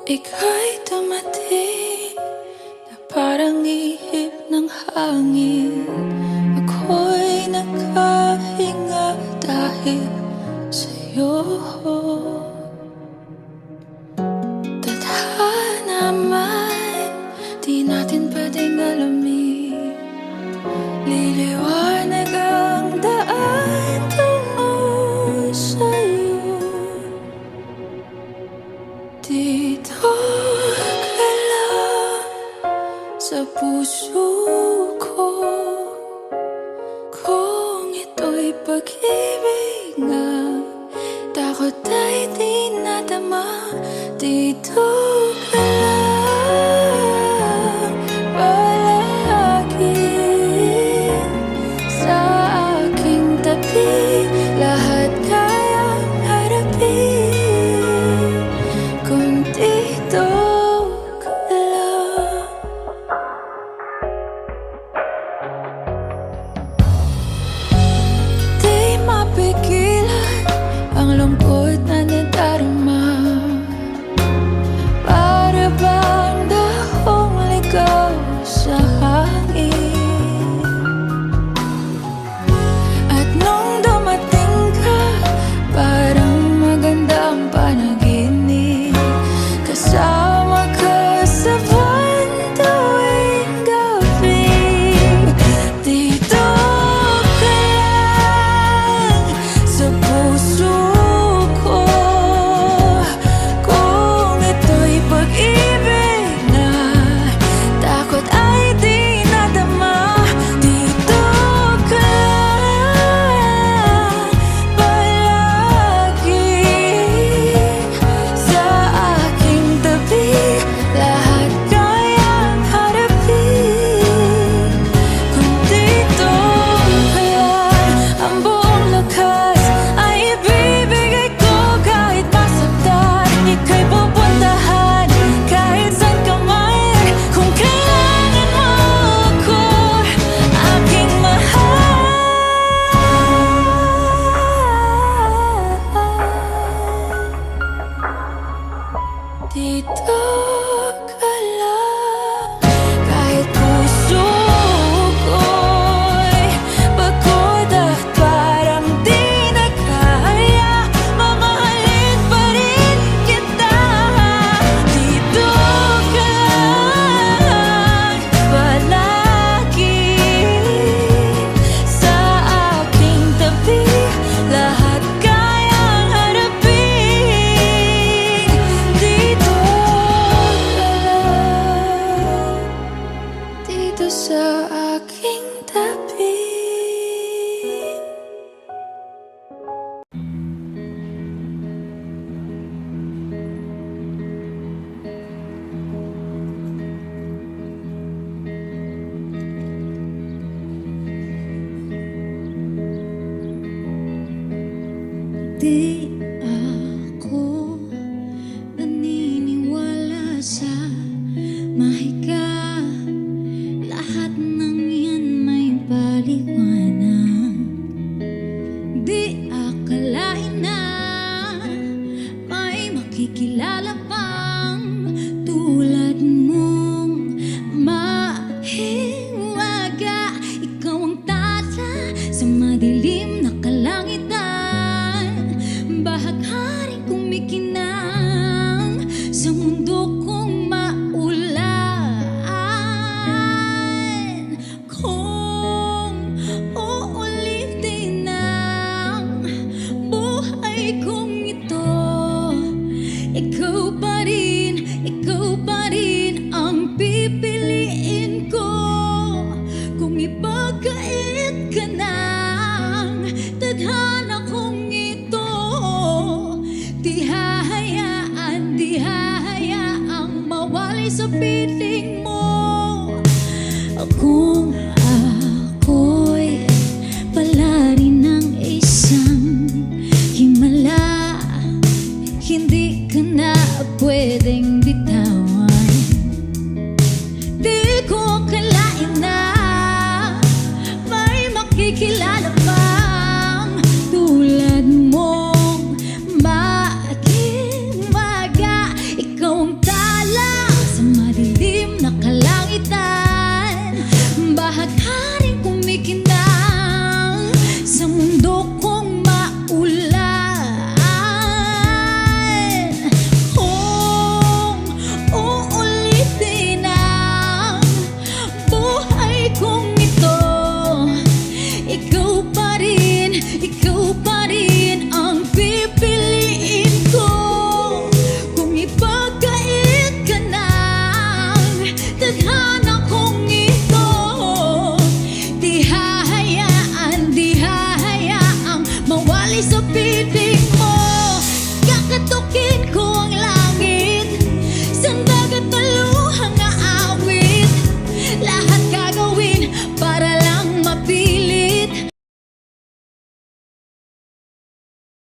Ika'y dumating na parang ihip ng hangin. Ako'y nakahinga dahil sa'yo. Tadhana man, di natin pwedeng alamin. Liliwanag ang daan tungo sa'yo. Dito ka lang sa puso ko. Kung ito'y pag-ibig nga, takot ay di nadama. Dito ka lang palagi sa aking tabi. Lahat kayang harapin kung dito ka lang. Di mapigilan ang lungkot na nadarama. Para bang dahong ligaw sa hangin. At nung dumating ka, parang magandang panaginip. Kasama ka sa buwan tuwing gabi. Dito ka lang sa puso ko. Kung ito'y pag-ibig na, takot ay di nadama. Dito ka lang palagi sa aking tabi. Lahat kayang harapin kung dito ka lang. Ang buong lakas ay ibibigay ko kahit masaktan. Ika'y pupuntahan kahit saan ka man. Kung kailangan mo ako, aking mahal. Dito ka lang kahit puso ko'y pagod at parang di na kaya. Mamahalin pa rin kita. Dito ka lang palagi sa aking tabi. Lahat kayang harapin. Dito ka lang, dito sa aking tabi. Di ako naniniwala sa mahika. Lahat ng yan may paliwanag. Di akalain na may makikilala pang tulad mong mahiwaga. Ikaw ang tasa sa madilim na kalangitan. Bahagharing kumikinang sa mundo kong maulan. Kung uulitin ang buhay kong ito, ikaw pa rin ang pipiliin ko. Kung ipagkait ka ng tadhana kong ito, di hahayaang mawalay sa piling mo. Kung ako'y palari ng isang himala, hindi ka na pwedeng bitawan.